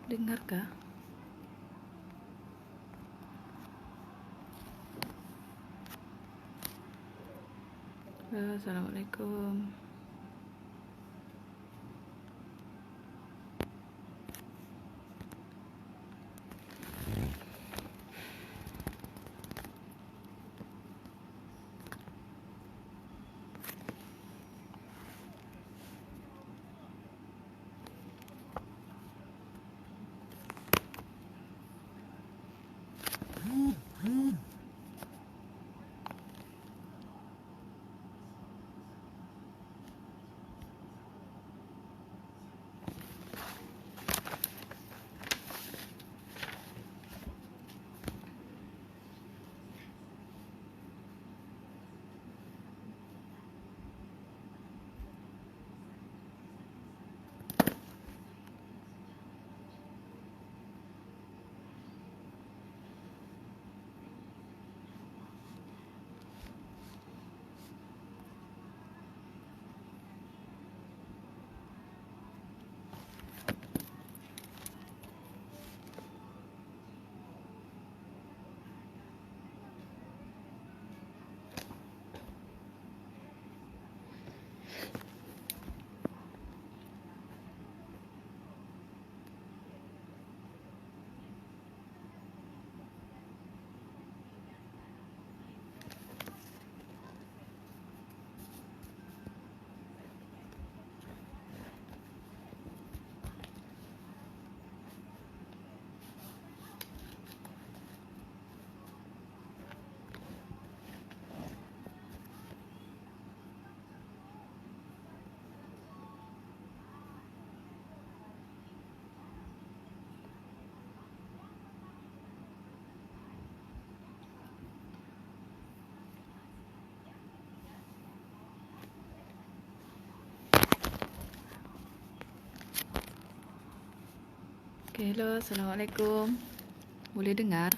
Dengarkah? Assalamualaikum. Okay, hello, Assalamualaikum. Boleh dengar?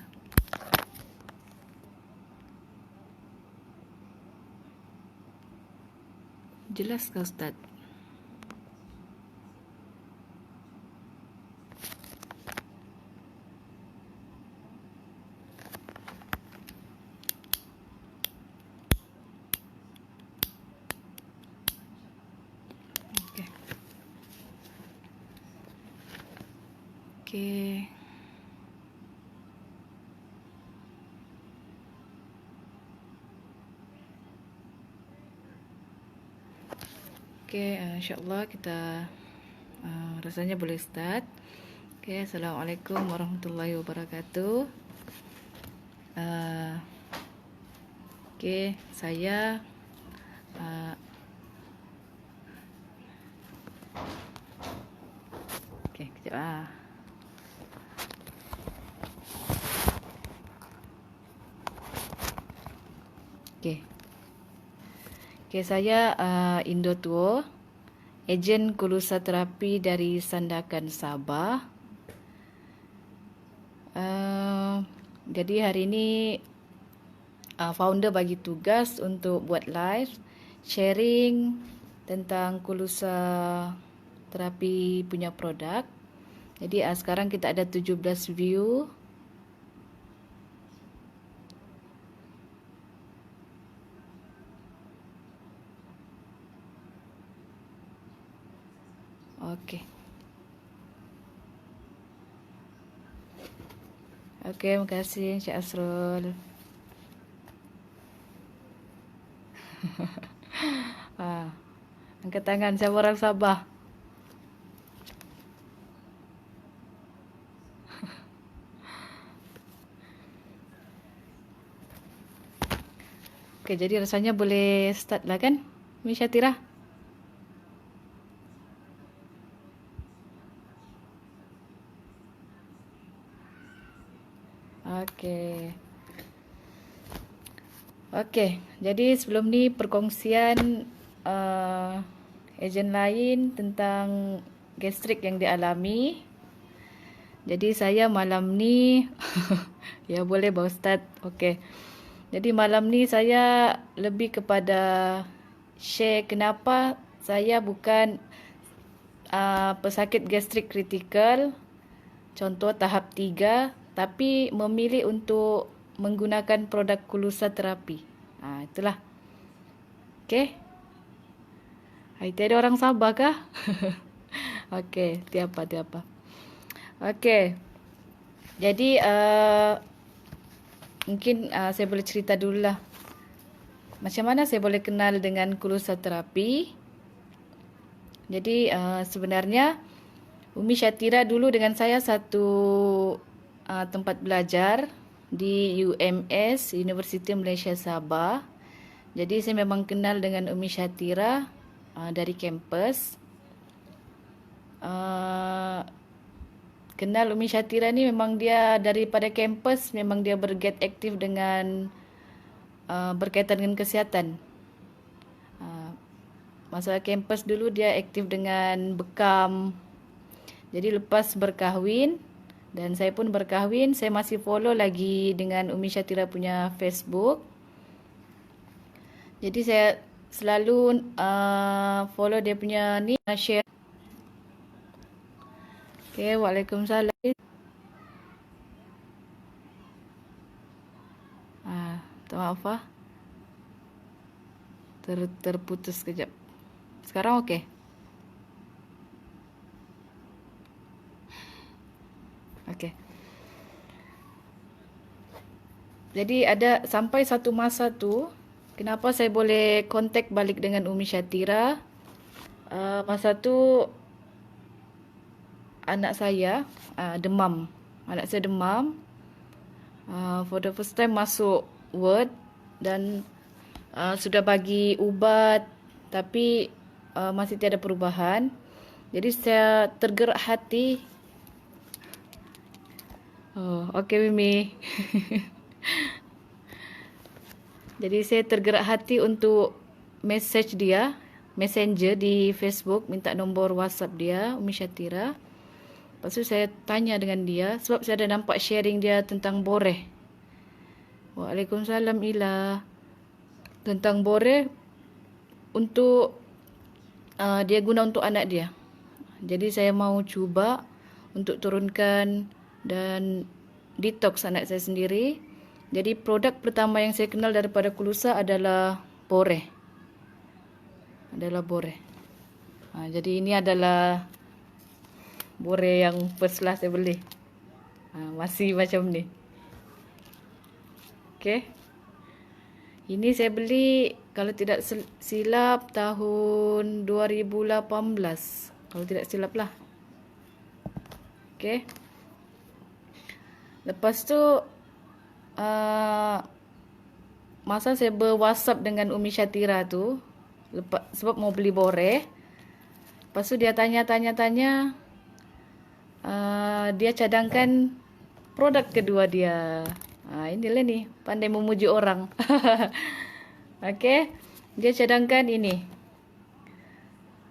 Jelas ke Ustaz? Okay. Okay. Okay, insyaAllah kita rasanya boleh start. Okay, Assalamualaikum warahmatullahi wabarakatuh. Okay, saya Sekejap ah. Okey. Okey, saya Indo Tuo, ejen Kulusa Terapi dari Sandakan Sabah. Jadi hari ini founder bagi tugas untuk buat live sharing tentang Kulusa Terapi punya produk. Jadi sekarang kita ada 17 view. Okey. Okey, terima kasih Encik Asrul. Angkat tangan siapa orang Sabah? Okey, jadi rasanya boleh start lah kan, Umi Syatira? Okey. Okey, jadi sebelum ni perkongsian ejen lain tentang gastrik yang dialami. Jadi saya malam ni ya boleh bawa start. Okey. Jadi malam ni saya lebih kepada share kenapa saya bukan pesakit gastrik kritikal contoh tahap 3 tapi memilih untuk menggunakan produk Kulusa Terapi. Itulah. Okey. Itu ada orang Sabah kah? Okey, tiapa. Okey. Jadi mungkin saya boleh cerita dululah. Macam mana saya boleh kenal dengan Kulusa Terapi? Jadi sebenarnya Umi Syatira dulu dengan saya satu tempat belajar di UMS, Universiti Malaysia Sabah. Jadi saya memang kenal dengan Umi Syatira dari kampus. Kenal Umi Syatira ni memang dia daripada kampus, memang dia berget aktif dengan berkaitan dengan kesihatan. Masa kampus dulu dia aktif dengan bekam. Jadi lepas berkahwin dan saya pun berkahwin, saya masih follow lagi dengan Umi Syatira punya Facebook. Jadi saya selalu follow dia punya ni, share. Okey, waalaikumsalam. Minta maaf terputus sekejap. Sekarang okey. Okey. Jadi ada sampai satu masa tu, kenapa saya boleh kontak balik dengan Umi Syatira? Masa tu anak saya demam. Anak saya demam. For the first time masuk ward dan sudah bagi ubat tapi masih tiada perubahan. Jadi saya tergerak hati. Okey Mimi. Jadi saya tergerak hati untuk message dia, messenger di Facebook, minta nombor WhatsApp dia, Umi Syatira. Lepas tu saya tanya dengan dia sebab saya ada nampak sharing dia tentang boreh. Waalaikumsalam Ila. Tentang boreh untuk dia guna untuk anak dia. Jadi saya mau cuba untuk turunkan dan detox anak saya sendiri. Jadi produk pertama yang saya kenal daripada Kulusa adalah boreh. Jadi ini adalah boreh yang first lah saya beli. Masih macam ni. Okey. Ini saya beli kalau tidak silap tahun 2018. Kalau tidak silap lah. Okey. Lepas tu masa saya ber-WhatsApp dengan Umi Syatira tu sebab mau beli boreh. Lepas tu dia tanya dia cadangkan produk kedua dia. Inilah nih, pandai memuji orang. Okey, dia cadangkan ini.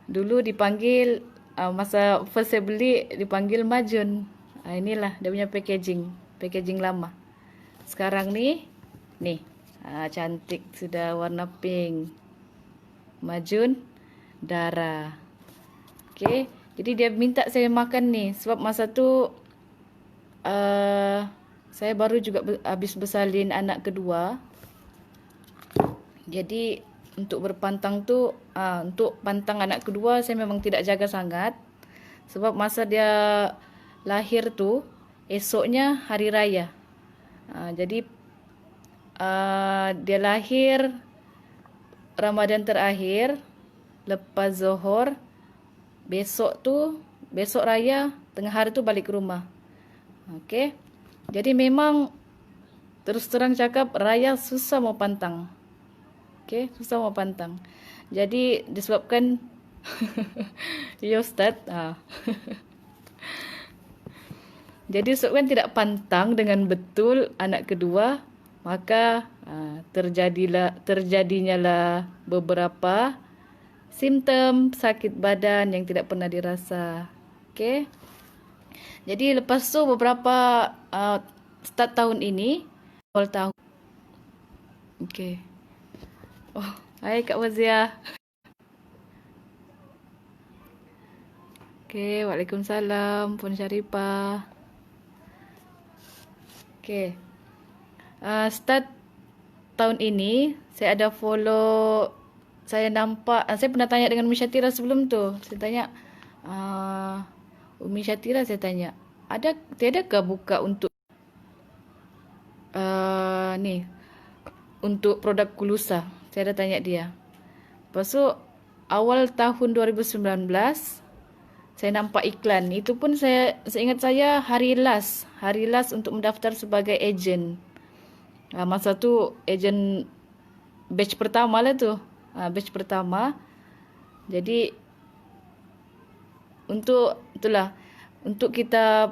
Dulu dipanggil, masa first saya beli dipanggil Majun. Inilah dia punya packaging lama. Sekarang nih, cantik sudah warna pink. Majun Dara. Okey, jadi dia minta saya makan nih sebab masa tu saya baru juga habis bersalin anak kedua. Jadi untuk berpantang tu, untuk pantang anak kedua saya memang tidak jaga sangat. Sebab masa dia lahir tu, esoknya hari raya. Jadi dia lahir Ramadan terakhir, lepas Zohor. Besok raya, tengah hari tu balik ke rumah. Okey. Jadi memang terus terang cakap raya susah mau pantang. Okey, susah mau pantang. Jadi disebabkan ya Ustaz, jadi disebabkan tidak pantang dengan betul anak kedua, maka terjadinya beberapa simptom sakit badan yang tidak pernah dirasa. Okey. Jadi lepas tu beberapa start tahun ini, awal tahun. Okey. Oh, hai Kak Wazia. Okey, Waalaikumsalam Puan Syarifah. Okey. Start tahun ini saya ada follow. Saya nampak, saya pernah tanya dengan Umi Syatira sebelum tu. Saya tanya, Umi Syatira saya tanya, tiadakah buka untuk untuk produk Kulusa? Saya ada tanya dia. Lepas tu awal tahun 2019 saya nampak iklan. Itu pun seingat saya hari last untuk mendaftar sebagai ejen. Masa tu ejen batch pertama lah tu. Batch pertama. Jadi untuk kita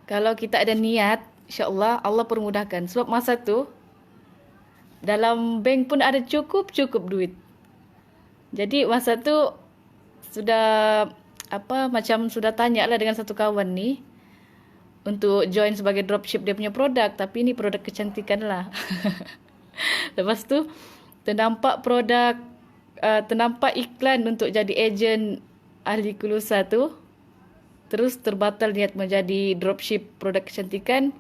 kalau kita ada niat, insya-Allah Allah permudahkan. Sebab masa tu dalam bank pun ada cukup duit. Jadi masa tu sudah macam sudah tanya lah dengan satu kawan ni untuk join sebagai dropship dia punya produk, tapi ini produk kecantikan lah. Lepas tu ternampak iklan untuk jadi ejen ahli Kulusa tu. Terus terbatal niat menjadi dropship produk kecantikan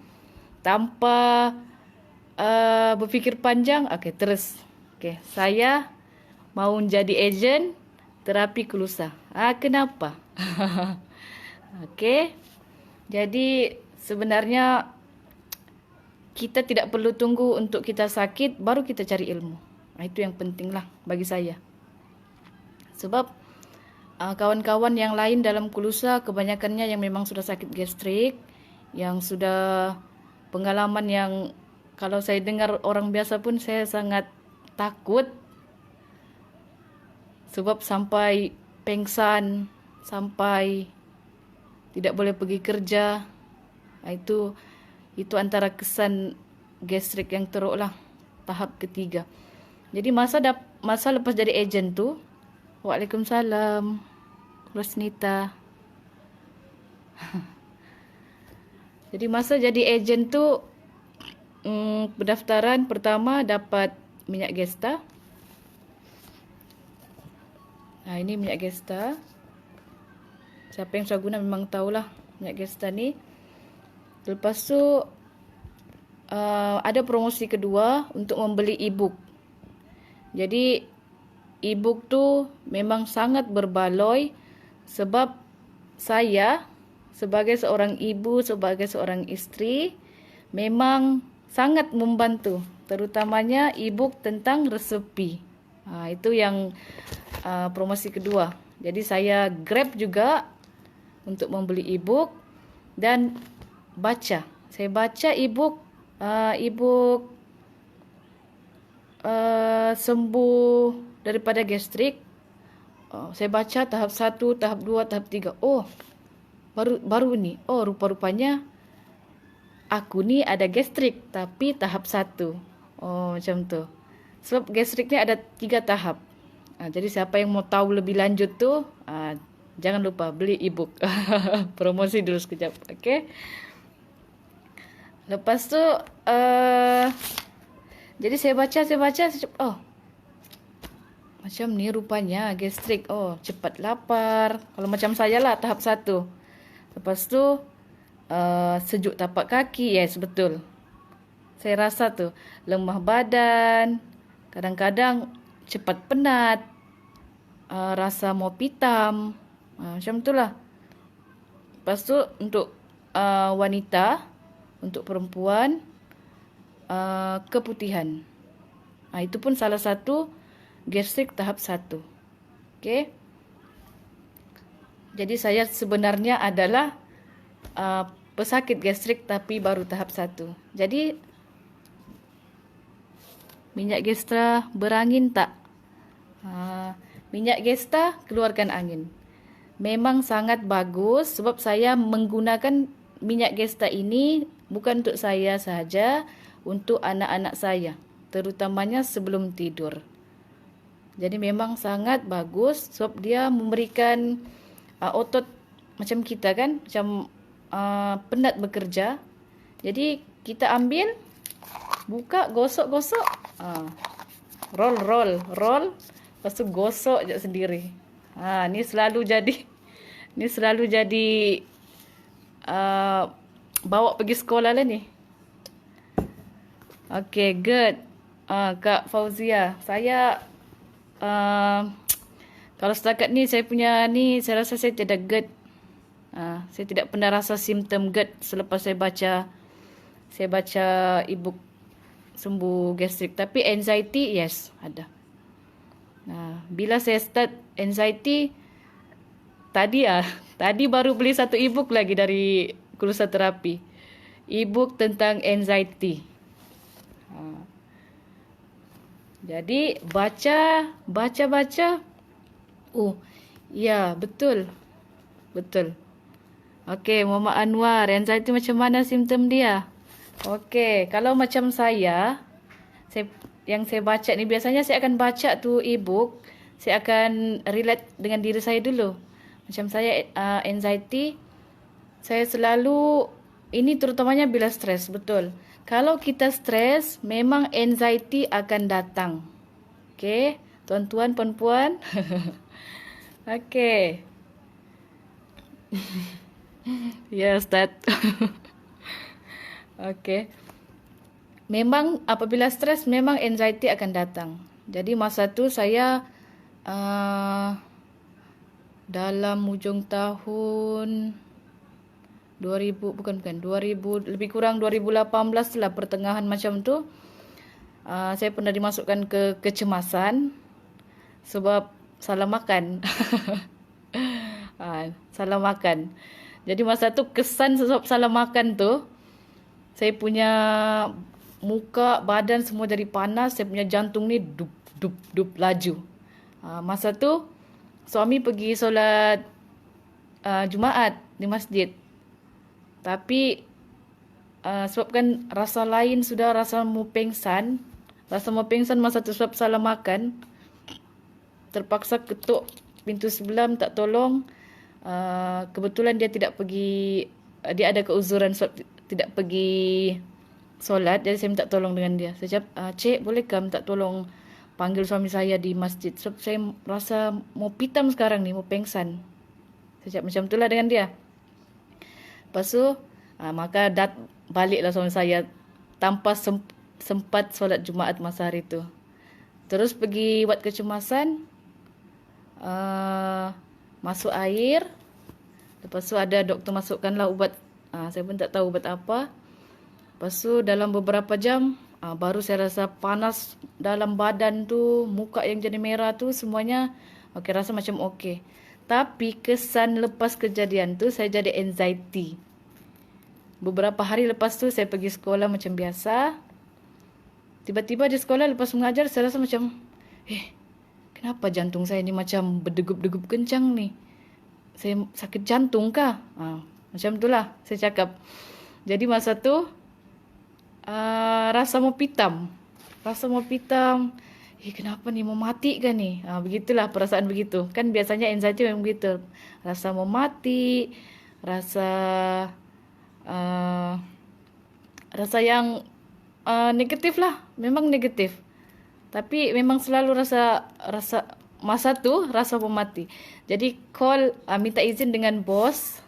tanpa berfikir panjang. Okey, saya mau jadi ejen terapi Kulusa. Kenapa? Okey. Jadi sebenarnya kita tidak perlu tunggu untuk kita sakit baru kita cari ilmu. Itu yang penting lah bagi saya. Sebab kawan-kawan yang lain dalam Kulusa kebanyakannya yang memang sudah sakit gastrik, yang sudah pengalaman yang kalau saya dengar orang biasa pun saya sangat takut. Sebab sampai pengsan, sampai tidak boleh pergi kerja. Itu antara kesan gastrik yang teruk lah, tahap ketiga. Jadi masa lepas jadi ejen tu, Waalaikumsalam Rosnita. Jadi masa jadi ejen tu, pendaftaran pertama dapat minyak Gesta. Ini minyak Gesta. Siapa yang sudah guna memang tahulah minyak Gesta ni. Lepas tu ada promosi kedua untuk membeli e-book. Jadi e-book tu memang sangat berbaloi sebab saya sebagai seorang ibu, sebagai seorang isteri memang sangat membantu, terutamanya e-book tentang resepi. Itu yang promosi kedua. Jadi saya grab juga untuk membeli e-book dan baca. Saya baca e-book sembuh daripada gastrik. Saya baca tahap 1, tahap 2, tahap 3. Oh, baru ni. Oh, rupa-rupanya aku ni ada gastrik tapi tahap 1. Oh, macam tu. Sebab gastrik ni ada 3 tahap. Jadi siapa yang mau tahu lebih lanjut tu, jangan lupa beli e-book. Promosi dulu sekejap. Okay. Lepas tu, jadi saya baca, oh, macam ni rupanya gastrik. Oh, cepat lapar. Kalau macam saya lah, tahap 1. Lepas tu, sejuk tapak kaki. Yes, betul. Saya rasa tu, lemah badan. Kadang-kadang cepat penat. Rasa mau pitam. Macam itulah. Lepas tu, untuk wanita, untuk perempuan, keputihan. Itu pun salah satu gastrik tahap 1. Okay. Jadi saya sebenarnya adalah pesakit gastrik tapi baru tahap 1. Jadi minyak gesta berangin tak? Minyak gesta keluarkan angin. Memang sangat bagus sebab saya menggunakan minyak gesta ini bukan untuk saya sahaja, untuk anak-anak saya, terutamanya sebelum tidur. Jadi memang sangat bagus sebab dia memberikan otot macam kita kan, macam penat bekerja. Jadi kita ambil, buka, gosok, roll. Lepas tu gosok je sendiri. Ni selalu jadi bawa pergi sekolah lah ni. Okay, good. Kak Fauzia, saya kalau setakat ni saya punya ni, saya rasa saya tidak GERD. Saya tidak pernah rasa simptom GERD selepas saya baca e-book sembuh gastrik. Tapi anxiety, yes, ada. Bila saya start anxiety, tadi baru beli satu e-book lagi dari Kulusa Terapi. E-book tentang anxiety. Jadi baca. Oh, ya, betul. Okey, Muhammad Anwar, anxiety macam mana simptom dia? Okey, kalau macam yang saya baca ni, biasanya saya akan baca tu e-book, saya akan relate dengan diri saya dulu. Macam saya anxiety, saya selalu, ini terutamanya bila stres, betul. Kalau kita stres, memang anxiety akan datang. Okey, tuan-tuan, puan-puan. Okey. Yes, that. Okey. Memang apabila stres, memang anxiety akan datang. Jadi masa tu saya dalam hujung tahun 2000, lebih kurang 2018 lah, pertengahan macam tu, saya pernah dimasukkan ke kecemasan sebab salah makan. Salah makan. Jadi masa tu kesan sebab salah makan tu, saya punya muka, badan semua jadi panas, saya punya jantung ni dup laju. Masa tu suami pergi solat Jumaat di masjid. Tapi sebabkan rasa lain sudah, rasa mau pengsan masa tu sebab salah makan, terpaksa ketuk pintu sebelah minta tolong. Kebetulan dia tidak pergi, dia ada keuzuran sebab tidak pergi solat, jadi saya minta tolong dengan dia. Saya cakap, cik, bolehkah minta tolong panggil suami saya di masjid sebab saya rasa mau pitam sekarang ni, mau pengsan. Saya cakap macam itulah dengan dia. Lepas tu, maka baliklah suami saya tanpa sempat solat Jumaat masa hari tu. Terus pergi buat kecemasan, masuk air. Lepas tu ada doktor masukkanlah ubat. Saya pun tak tahu ubat apa. Lepas tu dalam beberapa jam, baru saya rasa panas dalam badan tu, muka yang jadi merah tu, semuanya okey, rasa macam okey. Tapi kesan lepas kejadian tu, saya jadi anxiety. Beberapa hari lepas tu, saya pergi sekolah macam biasa. Tiba-tiba di sekolah lepas mengajar, saya rasa macam, kenapa jantung saya ni macam berdegup-degup kencang ni? Saya sakit jantung kah? Macam itulah saya cakap. Jadi masa tu rasa mau pitam. Kenapa ni, mau mati kan ni? Begitulah perasaan begitu. Kan biasanya anxiety memang begitu. Rasa mau mati, rasa rasa yang negatif lah. Memang negatif. Tapi memang selalu rasa masa tu rasa mau mati. Jadi minta izin dengan bos.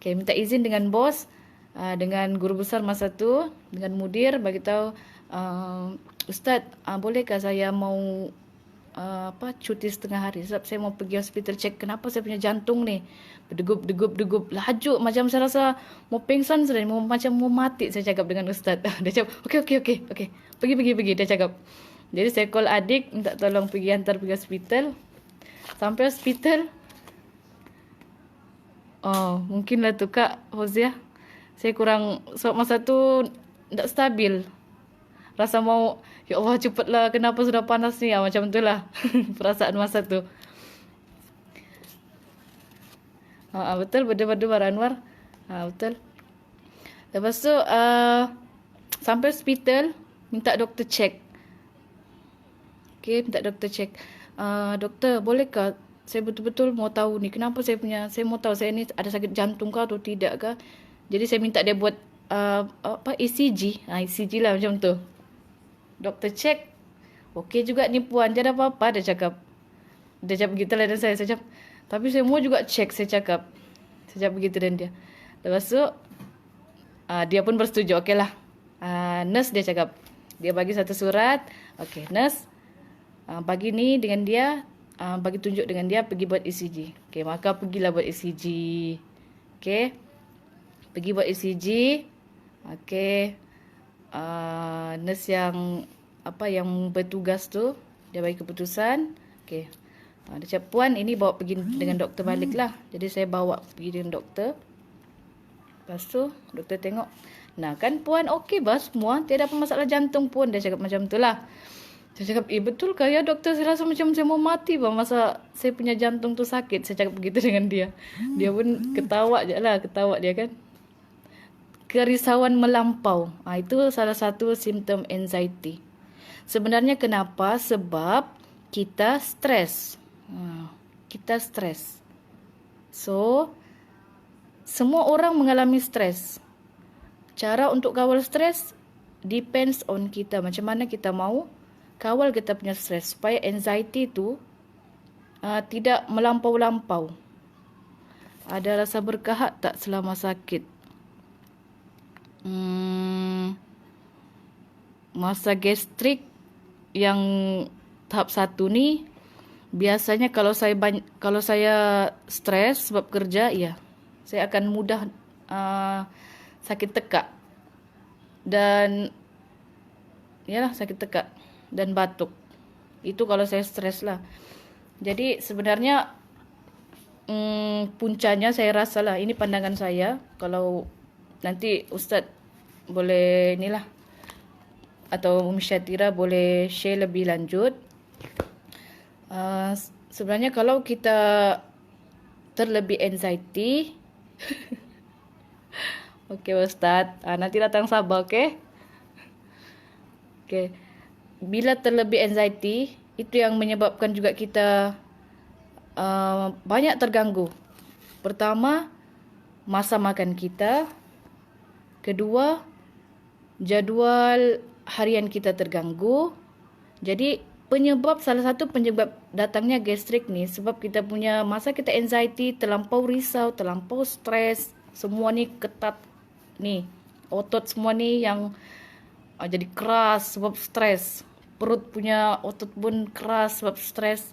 Minta izin dengan bos, dengan guru besar masa tu, dengan mudir, bagi tahu, Ustaz, bolehkah saya mau cuti setengah hari sebab saya mau pergi hospital cek kenapa saya punya jantung ni berdegup laju, macam saya rasa mau pingsan sudah, macam mau mati. Saya cakap dengan Ustaz. Dia cakap okey, pergi dia cakap. Jadi saya call adik minta tolong hantar pergi hospital. Sampai hospital, mungkinlah tu Kak Fauzia, saya kurang, sebab masa tu tak stabil. Rasa mau, ya Allah cepatlah, kenapa sudah panas ni? Macam itulah perasaan masa tu. Betul, berdua Anwar. Betul. Lepas tu sampai hospital, minta doktor cek. Minta doktor cek. Doktor, bolehkah saya betul-betul mau tahu ni kenapa saya mau tahu saya ni ada sakit jantung kah atau tidak kah. Jadi saya minta dia buat ECG. ECG lah macam tu. Doktor cek, okey juga ni puan, tiada apa-apa, dia cakap. Dia cakap begitulah dan saya cakap, tapi saya mau juga cek, saya cakap begitu dan dia. Lepas tu dia pun bersetuju, okeylah. Nurse dia cakap, dia bagi satu surat, okey nurse bagi ni dengan dia, bagi tunjuk dengan dia pergi buat ECG. Okey, maka pergilah buat ECG. Okey. Pergi buat ECG. Okey. Nurse yang bertugas tu dia bagi keputusan. Okey. Dia cakap, puan ini bawa pergi dengan doktor balik lah. Jadi saya bawa pergi dengan doktor. Lepas tu doktor tengok, nah kan puan okey bah semua, tiada apa masalah jantung pun. Dia cakap macam itulah. Saya cakap, betul kah ya doktor, saya rasa macam saya mau mati bah, masa saya punya jantung tu sakit. Saya cakap begitu dengan dia. Dia pun ketawa je lah, ketawa dia kan. Kerisauan melampau, itu salah satu simptom anxiety. Sebenarnya kenapa? Sebab kita stres. Kita stres. So, semua orang mengalami stres. Cara untuk kawal stres depends on kita. Macam mana kita mau kawal kita punya stres supaya anxiety tu tidak melampau-lampau. Ada rasa berkahak tak selama sakit? Masa gastrik yang tahap 1 ni, biasanya kalau saya stres sebab kerja, ya, saya akan mudah sakit tekak dan sakit tekak dan batuk. Itu kalau saya stres lah. Jadi sebenarnya puncanya saya rasa lah, ini pandangan saya. Kalau nanti Ustaz boleh inilah, atau Umi Syatira boleh share lebih lanjut. Sebenarnya kalau kita terlebih anxiety okey Ustaz, nanti datang Sabah, okey? Okey. Bila terlebih anxiety, itu yang menyebabkan juga kita banyak terganggu. Pertama, masa makan kita. Kedua, jadual harian kita terganggu. Jadi salah satu penyebab datangnya gastrik ni sebab kita punya masa kita anxiety, terlampau risau, terlampau stres, semua ni ketat ni, otot semua ni yang jadi keras sebab stres. Perut punya otot pun keras sebab stres.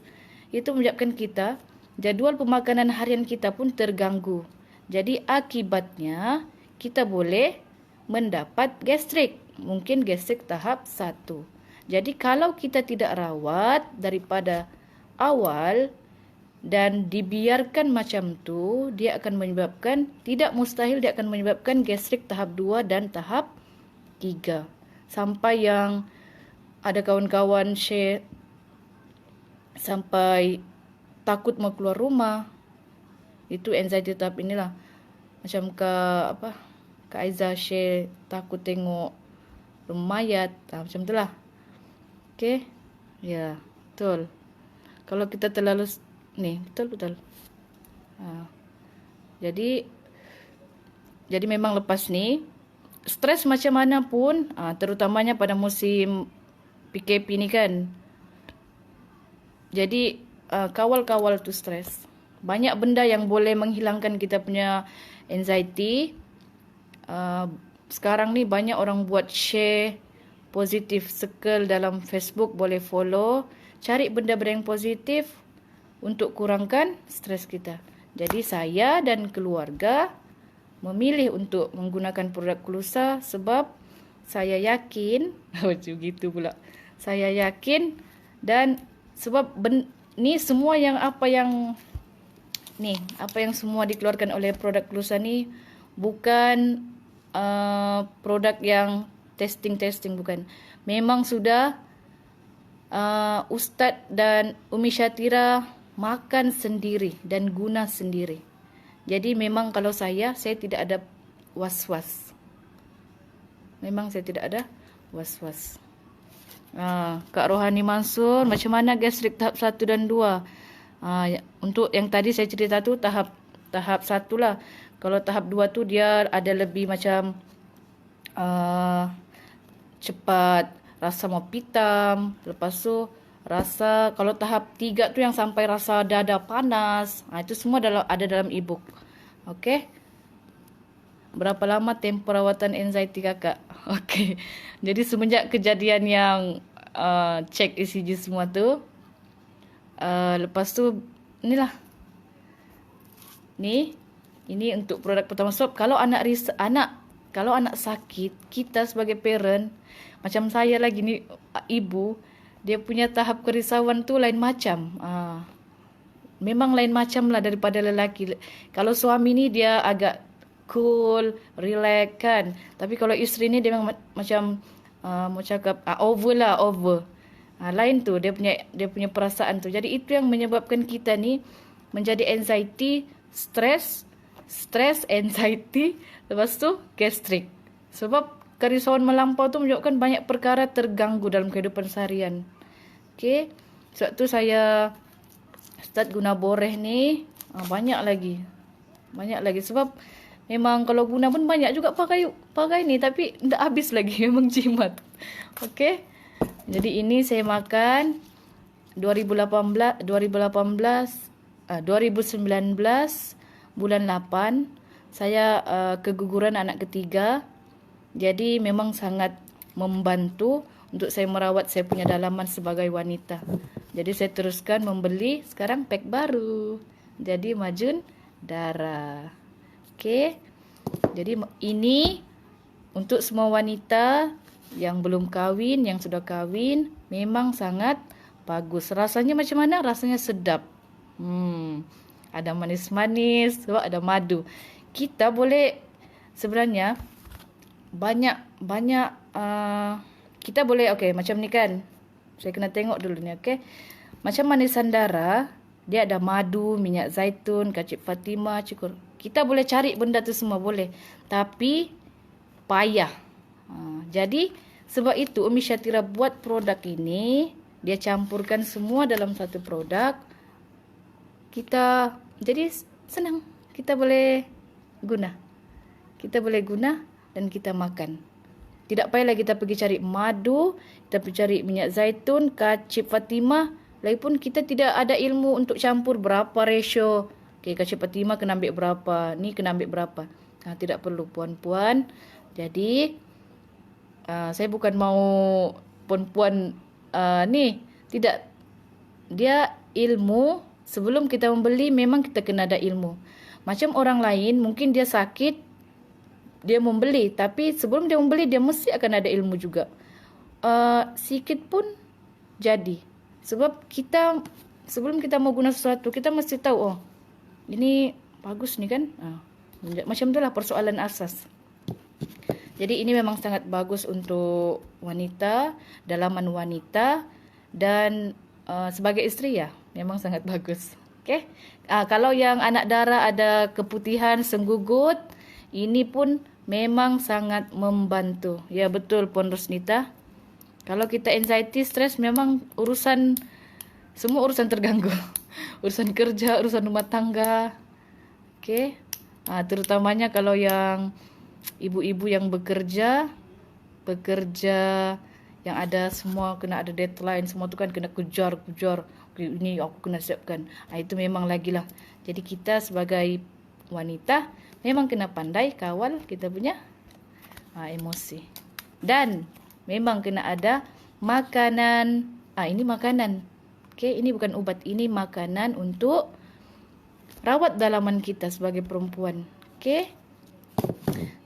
Itu menyebabkan kita, jadual pemakanan harian kita pun terganggu. Jadi akibatnya kita boleh mendapat gastrik. Mungkin gastrik tahap 1. Jadi kalau kita tidak rawat daripada awal dan dibiarkan macam tu, dia akan menyebabkan, tidak mustahil dia akan menyebabkan gastrik tahap 2 dan tahap 3. Sampai yang ada kawan-kawan share sampai takut mau keluar rumah. Itu anxiety tahap inilah. Macam Kak Aiza share takut tengok rumah mayat. Macam itulah. Okey. Ya, betul. Kalau kita terlalu betul. Jadi memang lepas ni stres macam mana pun, terutamanya pada musim PKP ni kan. Jadi kawal-kawal tu stres. Banyak benda yang boleh menghilangkan kita punya anxiety. Sekarang ni banyak orang buat share positif circle dalam Facebook, boleh follow. Cari benda-benda yang positif untuk kurangkan stres kita. Jadi saya dan keluarga memilih untuk menggunakan produk Kulusa sebab saya yakin, macam gitu pula. Saya yakin dan sebab ni semua yang apa yang semua dikeluarkan oleh produk Kulusa ni bukan produk yang testing bukan. Memang sudah Ustaz dan Umi Syatira makan sendiri dan guna sendiri. Jadi memang kalau saya tidak ada was-was. Memang saya tidak ada was-was. Kak Rohani Mansur, macam mana gastrik tahap 1 dan 2? Untuk yang tadi saya cerita tu tahap 1 lah. Kalau tahap 2 tu dia ada lebih macam cepat, rasa mau pitam. Lepas tu rasa, kalau tahap 3 tu yang sampai rasa dada panas. Itu semua ada dalam e-book. Okey. Berapa lama tempoh perawatan anxiety kakak? Okey. Jadi semenjak kejadian yang cek ECG semua tu, lepas tu inilah. Ini untuk produk pertama. Sebab kalau anak sakit, kita sebagai parent, macam saya lagi ni ibu, dia punya tahap kerisauan tu lain macam. Memang lain macam lah daripada lelaki. Kalau suami ni dia agak cool, relax kan. Tapi kalau isteri ni dia memang macam mau cakap over. Lain tu dia punya perasaan tu. Jadi itu yang menyebabkan kita ni menjadi anxiety, stress, anxiety, lepas tu gastrik. Sebab kerisauan melampau tu menyebabkan banyak perkara terganggu dalam kehidupan seharian. Okey. Sebab tu saya start guna boreh ni banyak lagi. Sebab memang kalau guna pun banyak juga pakai ni, tapi tak habis lagi. Memang jimat. Okey. Jadi ini saya makan 2019 bulan 8. Saya keguguran anak ketiga. Jadi memang sangat membantu untuk saya merawat saya punya dalaman sebagai wanita. Jadi saya teruskan membeli sekarang pack baru. Jadi Majun Darah. Okey. Jadi ini untuk semua wanita yang belum kahwin, yang sudah kahwin, memang sangat bagus. Rasanya macam mana? Rasanya sedap. Ada manis-manis, sebab ada madu. Kita boleh sebenarnya banyak kita boleh macam ni kan. Saya kena tengok dulu ni, okey. Macam manisan darah, dia ada madu, minyak zaitun, kacip Fatimah, cukur. Kita boleh cari benda tu semua boleh. Tapi payah. Jadi sebab itu Umi Syatira buat produk ini, dia campurkan semua dalam satu produk. Jadi senang. Kita boleh guna. Dan kita makan. Tidak payahlah kita pergi cari madu, kita pergi cari minyak zaitun, kacip Fatimah. Lagipun kita tidak ada ilmu untuk campur berapa ratio. Okey, kacip Fatimah kena ambil berapa, ni kena ambil berapa. Tidak perlu puan-puan. Jadi saya bukan mau puan-puan ni. Tidak. Dia ilmu. Sebelum kita membeli memang kita kena ada ilmu. Macam orang lain mungkin dia sakit, dia membeli. Tapi sebelum dia membeli dia mesti akan ada ilmu juga. Sikit pun jadi. Sebab kita sebelum kita mau guna sesuatu, kita mesti tahu ini bagus ni kan. Macam itulah persoalan asas. Jadi ini memang sangat bagus untuk wanita, dalaman wanita, dan sebagai isteri ya, memang sangat bagus. Okey. Kalau yang anak dara ada keputihan, senggugut, ini pun memang sangat membantu. Ya betul Puan Rosnita. Kalau kita anxiety, stres, memang semua urusan terganggu. Urusan kerja, urusan rumah tangga. Okey. Terutamanya kalau yang ibu-ibu yang bekerja yang ada semua kena ada deadline, semua tu kan kena kejar. Ini aku kena siapkan. Itu memang lagi lah. Jadi kita sebagai wanita memang kena pandai kawal kita punya emosi. Dan memang kena ada makanan. Ini makanan. Okey, ini bukan ubat, ini makanan untuk rawat dalaman kita sebagai perempuan. Okey.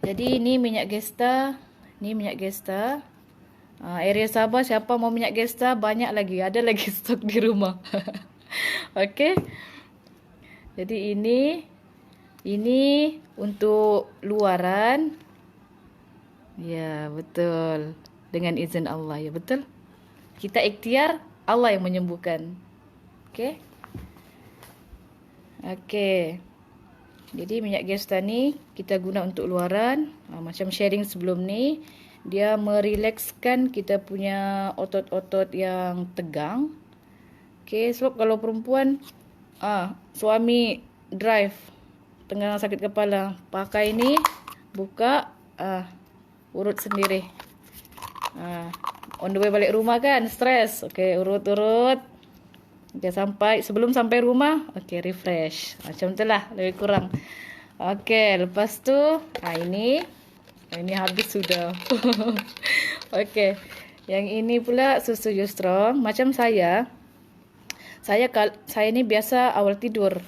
Jadi ini minyak gesta. Area Sabah, siapa mau minyak gesta, banyak lagi. Ada lagi stok di rumah. Okey. Jadi ini untuk luaran. Ya, betul. Dengan izin Allah, ya betul. Kita ikhtiar, Allah yang menyembuhkan. Okey. Okey. Jadi minyak gesta ni kita guna untuk luaran. Macam sharing sebelum ni, dia merilekskan kita punya otot-otot yang tegang. Okey, sebab kalau perempuan suami drive tengah sakit kepala, pakai ni, buka, urut sendiri. On the way balik rumah kan, stres. Okey, urut-urut. Okay, sebelum sampai rumah, refresh. Macam itulah, lebih kurang. Okey, lepas tu ini habis sudah. Okey. Yang ini pula susu You Strong. Macam saya ni biasa awal tidur.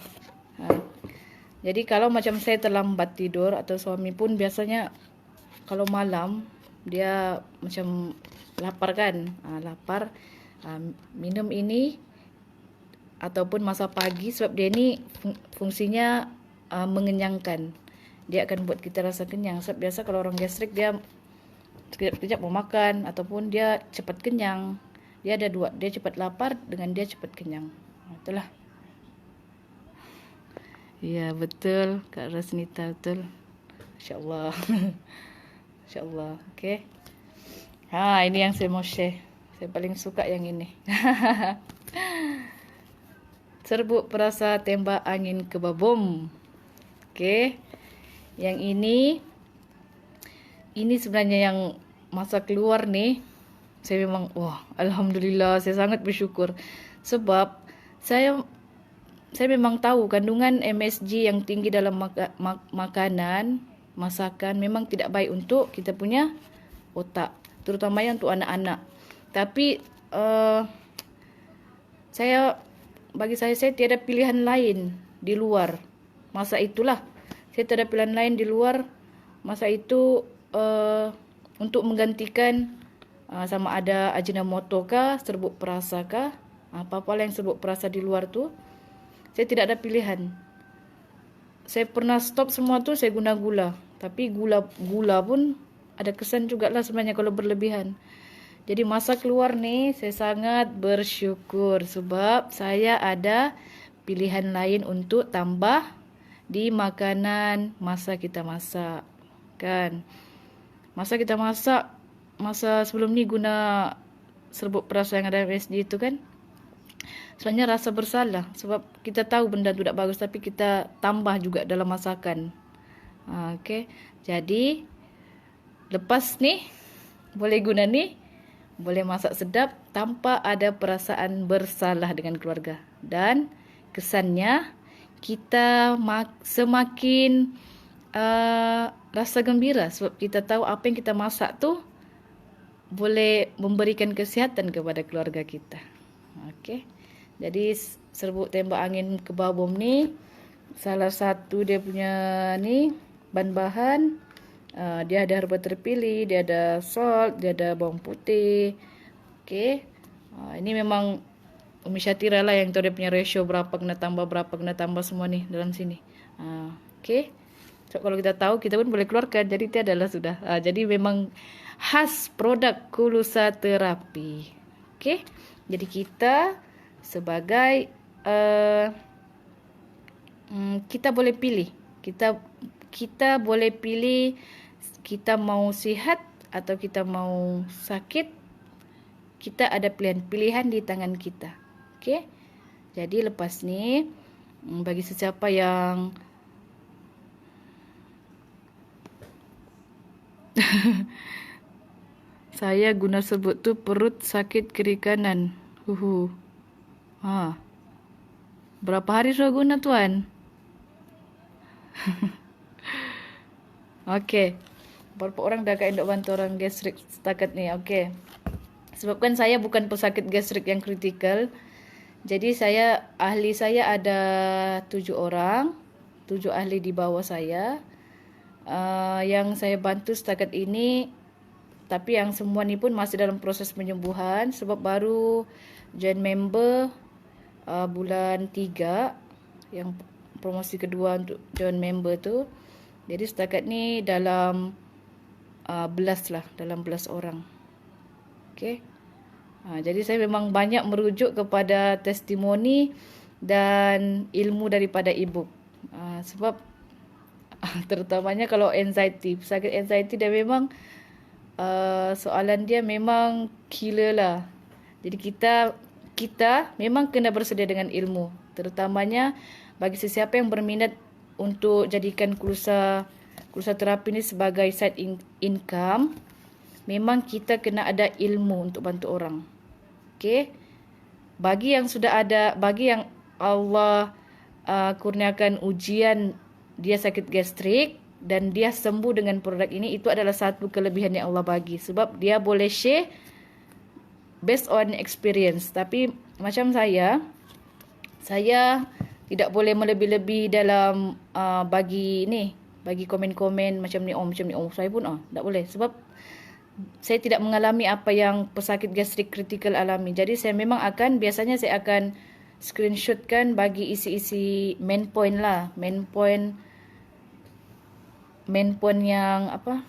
Jadi kalau macam saya terlambat tidur atau suami pun biasanya kalau malam dia macam lapar kan. Lapar, minum ini ataupun masa pagi, sebab dia ni fungsinya mengenyangkan. Dia akan buat kita rasa kenyang. Sebab biasa kalau orang gastrik dia sekejap-sekejap mau makan ataupun dia cepat kenyang. Dia ada dua, dia cepat lapar dengan dia cepat kenyang. Itulah. Ya, betul Kak Rosnita, betul. Masya-Allah. Masya-Allah. Okey. Ini yang saya mau share. Saya paling suka yang ini. Serbuk perasa tembak angin kebabom. Okey. Yang ini sebenarnya yang masa keluar ni, saya memang alhamdulillah, saya sangat bersyukur. Sebab saya memang tahu kandungan MSG yang tinggi dalam makanan, masakan memang tidak baik untuk kita punya otak, terutamanya untuk anak-anak. Tapi bagi saya tiada pilihan lain di luar masa itulah. Saya tiada pilihan lain di luar masa itu untuk menggantikan sama ada Ajinomoto kah, serbuk perasa kah, apa-apa yang serbuk perasa di luar tu. Saya tidak ada pilihan. Saya pernah stop semua tu, saya guna gula. Tapi gula pun ada kesan jugalah sebenarnya kalau berlebihan. Jadi masa keluar ni saya sangat bersyukur sebab saya ada pilihan lain untuk tambah di makanan masa kita masak. Kan? Masa kita masak, masa sebelum ni guna serbuk perasa yang ada MSG itu kan. Sebenarnya rasa bersalah sebab kita tahu benda tu tak bagus tapi kita tambah juga dalam masakan. Okey. Jadi lepas ni boleh guna ni, boleh masak sedap tanpa ada perasaan bersalah dengan keluarga. Dan kesannya kita semakin rasa gembira sebab kita tahu apa yang kita masak tu boleh memberikan kesihatan kepada keluarga kita. Okey. Jadi serbuk tembak angin kebabom ni salah satu dia punya ni bahan-bahan. Dia ada herba terpilih, dia ada salt, dia ada bawang putih. Okey. Ini memang Umi Syatira lah yang tahu dia punya ratio berapa kena tambah semua ni dalam sini. Okey. So, kalau kita tahu, kita pun boleh keluarkan. Jadi itu adalah sudah. Jadi memang khas produk Kulusa Terapi. Okey. Jadi kita sebagai kita boleh pilih. Kita boleh pilih kita mau sihat atau kita mau sakit. Kita ada pilihan di tangan kita. Okey. Jadi lepas ni bagi sesiapa yang saya guna sebut tu perut sakit kiri kanan. Berapa hari sudah guna tuan? Okey. Berapa orang dah kat dok bantu orang gastrik setakat ni? Okey. Sebabkan saya bukan pesakit gastrik yang kritikal. Jadi ahli saya ada 7 orang. 7 ahli di bawah saya. Yang saya bantu setakat ini. Tapi yang semua ni pun masih dalam proses penyembuhan. Sebab baru join member bulan 3. Yang promosi kedua untuk join member tu. Jadi setakat ni dalam 11 lah. Dalam 11 orang. Okey. Jadi saya memang banyak merujuk kepada testimoni dan ilmu daripada e-book. Sebab terutamanya kalau anxiety, pesakit anxiety dia memang soalan dia memang killer lah. Jadi kita memang kena bersedia dengan ilmu. Terutamanya bagi sesiapa yang berminat untuk jadikan Kulusa Terapi ni sebagai side income, memang kita kena ada ilmu untuk bantu orang. Okey. Bagi yang sudah ada, bagi yang Allah kurniakan ujian dia sakit gastrik dan dia sembuh dengan produk ini, itu adalah satu kelebihan yang Allah bagi. Sebab dia boleh share based on experience. Tapi macam saya tidak boleh melebih-lebih dalam bagi komen-komen macam ni, macam ni. Saya pun tak boleh. Sebab saya tidak mengalami apa yang pesakit gastrik kritikal alami. Jadi biasanya saya akan screenshotkan bagi isi-isi main point lah. Main point yang apa?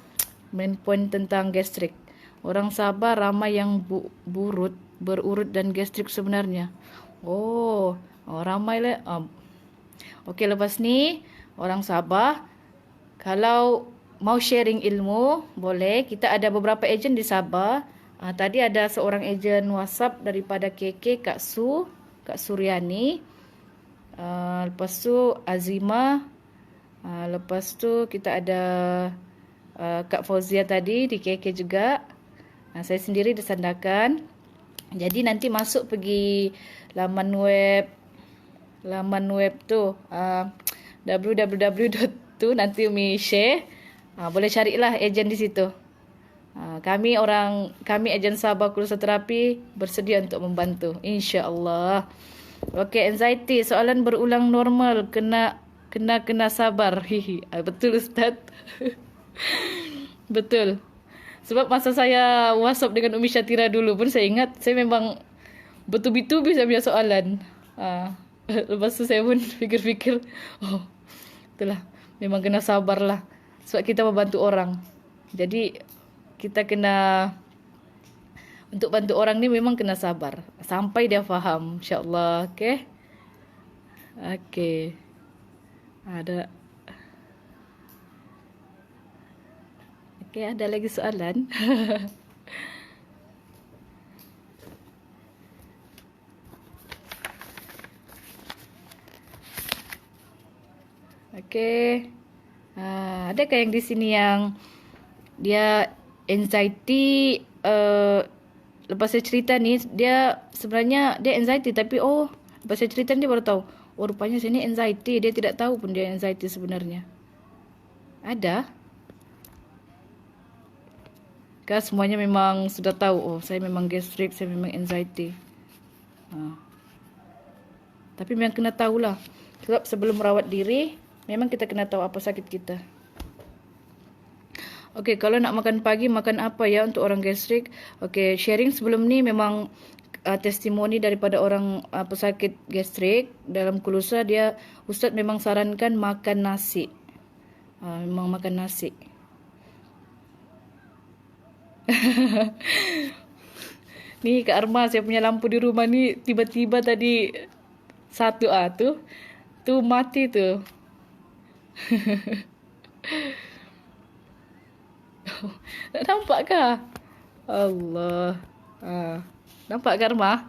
Main point tentang gastrik. Orang Sabah ramai yang berurut dan gastrik sebenarnya. Ramai lah. Okey, lepas ni orang Sabah kalau mau sharing ilmu, boleh. Kita ada beberapa ejen di Sabah. Tadi ada seorang ejen WhatsApp daripada KK, Kak Suryani. Lepas tu Azima. Lepas tu kita ada Kak Fauzia tadi di KK juga. Saya sendiri di Sandakan. Jadi nanti masuk pergi laman web tu www. Nanti Umi share. Boleh carilah ejen di situ. Kami ejen Sabah Kulusa Terapi bersedia untuk membantu, insya-Allah. Okey, anxiety, soalan berulang normal, kena sabar. Betul Ustaz. Betul. Sebab masa saya WhatsApp dengan Umi Syatira dulu pun saya ingat saya memang betul-betul saya punya soalan. Lepas tu saya pun fikir-fikir, itulah, memang kena sabarlah. Sebab kita membantu orang. Jadi kita untuk bantu orang ni memang kena sabar. Sampai dia faham, insya-Allah. Okey. Okey. Ada lagi soalan? Okey. Adakah yang di sini yang dia anxiety, lepas saya cerita ni, dia sebenarnya dia anxiety tapi lepas saya cerita ni dia baru tahu, rupanya saya ni anxiety, dia tidak tahu pun dia anxiety sebenarnya. Ada? Kan semuanya memang sudah tahu, saya memang gastrik, saya memang anxiety. Tapi memang kena tahulah. Sebab sebelum merawat diri, memang kita kena tahu apa sakit kita. Okey, kalau nak makan pagi, makan apa ya untuk orang gastrik? Okey, sharing sebelum ni memang testimoni daripada orang pesakit gastrik dalam Kulusa, Ustaz memang sarankan makan nasi. Memang makan nasi. Nih Kak Arma, saya punya lampu di rumah ni tiba-tiba tadi satu tuh mati tuh. Tak nampak kah? Allah. Nampak Kak Arma?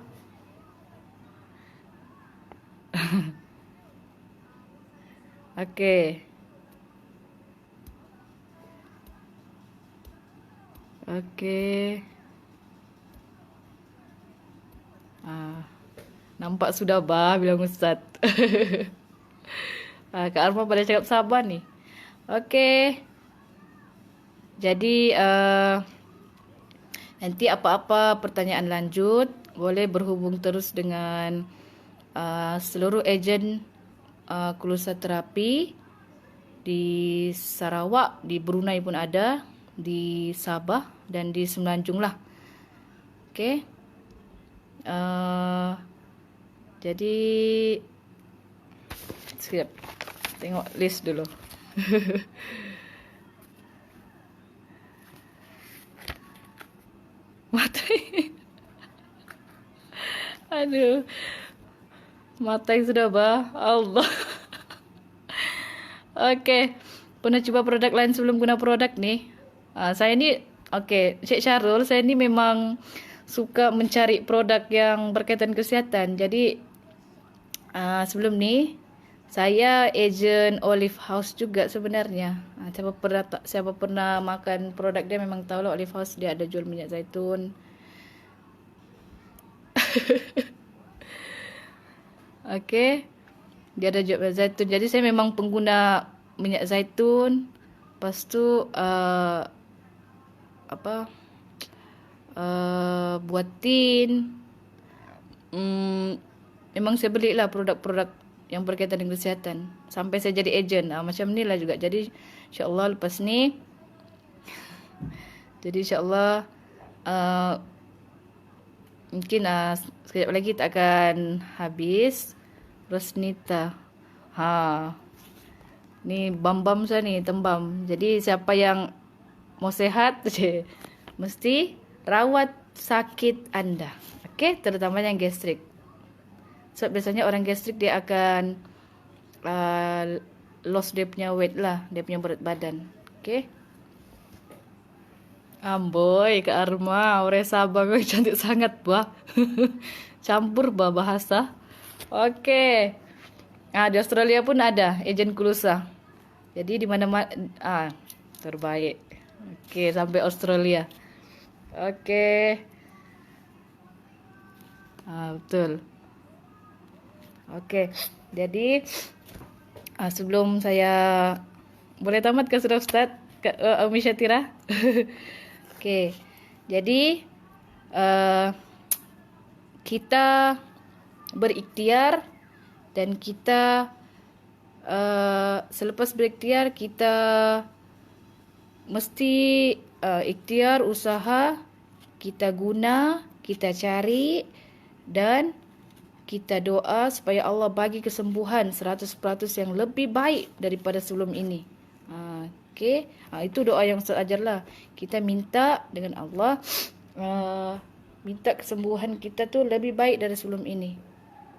Okey. Okey. Nampak sudah bah bilang Ustaz. Kak Arma pada cakap sabar ni. Okey. Jadi nanti apa-apa pertanyaan lanjut boleh berhubung terus dengan seluruh ejen Kulusa Terapi di Sarawak, di Brunei pun ada, di Sabah dan di Semenanjung lah. Okey. Jadi sekejap tengok list dulu. Matai. Aduh. Matai sudah bah. Allah. Okey. Pernah cuba produk lain sebelum guna produk ni? Saya ni, okey, Cik Syarul, saya ni memang suka mencari produk yang berkaitan kesihatan. Jadi, sebelum ni, saya ejen Olive House juga sebenarnya. Siapa pernah makan produk dia memang tahu lah Olive House dia ada jual minyak zaitun. Okey. Dia ada jual minyak zaitun. Jadi saya memang pengguna minyak zaitun. Lepas tu buatin. Memang saya belilah produk-produk yang berkaitan dengan kesihatan sampai saya jadi ejen. Macam ni lah juga. Jadi insya-Allah lepas ni insya-Allah mungkin sekejap lagi tak akan habis. Rosnita. Ni bam-bam saya ni, tembam. Jadi siapa yang mau sehat mesti rawat sakit anda. Okey, terutamanya yang gastrik. So biasanya orang gastrik dia akan loss dia punya weight lah, dia punya berat badan. Okey. Amboi Kak Arma, orang Sabah kau cantik sangat bah. Campur bah bahasa. Okey. Di Australia pun ada ejen Kulusa. Jadi di mana-mana terbaik. Okey, sampai Australia. Okey. Betul. Okey. Jadi sebelum saya boleh tamat ke sudah Ustaz? Umi Syatira? Okey. Jadi kita berikhtiar dan kita selepas berikhtiar kita mesti ikhtiar, usaha, kita guna, kita cari dan kita doa supaya Allah bagi kesembuhan 100% yang lebih baik daripada sebelum ini. Okey, itu doa yang Ustaz ajarlah. Kita minta dengan Allah minta kesembuhan kita tu lebih baik dari sebelum ini.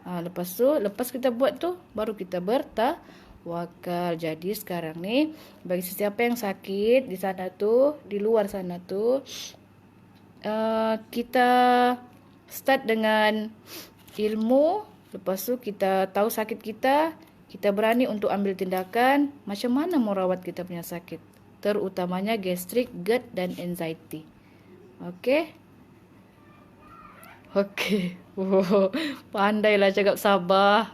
Lepas kita buat tu baru kita bertawakal. Jadi sekarang ni bagi sesiapa yang sakit di sana tu, di luar sana tu, kita start dengan ilmu. Lepas tu kita tahu sakit kita berani untuk ambil tindakan macam mana merawat kita punya sakit, terutamanya gastrik, GERD dan anxiety. Okey. Okey. Pandailah cakap Sabah.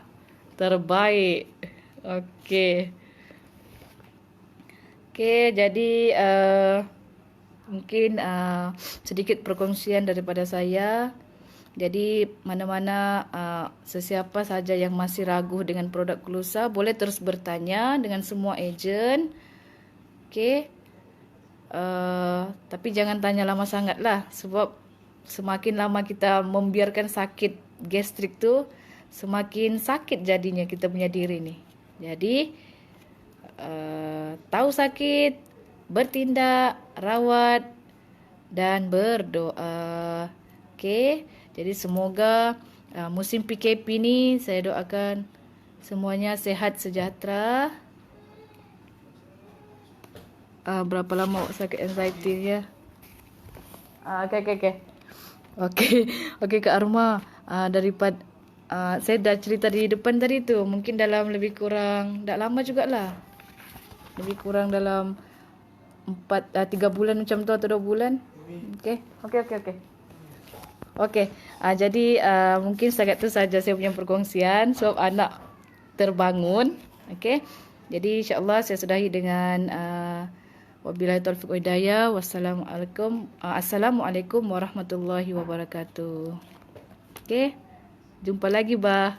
Terbaik. Okey. Okey, jadi mungkin sedikit perkongsian daripada saya. Jadi mana-mana sesiapa saja yang masih ragu dengan produk Kulusa boleh terus bertanya dengan semua ejen. Okey. Tapi jangan tanya lama sangat lah, sebab semakin lama kita membiarkan sakit gastrik tu, semakin sakit jadinya kita punya diri ni. Jadi tahu sakit, bertindak, rawat dan berdoa. Okey, jadi semoga musim PKP ni saya doakan semuanya sehat sejahtera. Berapa lama sakit anxiety ya? Okey. Okey Kak Arma, daripada saya dah cerita di depan tadi tu, mungkin dalam lebih kurang, tak lama jugalah. Lebih kurang dalam 3 bulan macam tu atau 2 bulan. Okey. Jadi mungkin setakat tu saja saya punya perkongsian sebab anak terbangun. Okey. Jadi insya-Allah saya sudahi dengan wabillahi taufiq wal hidayah. Assalamualaikum warahmatullahi wabarakatuh. Okey. Jumpa lagi bah.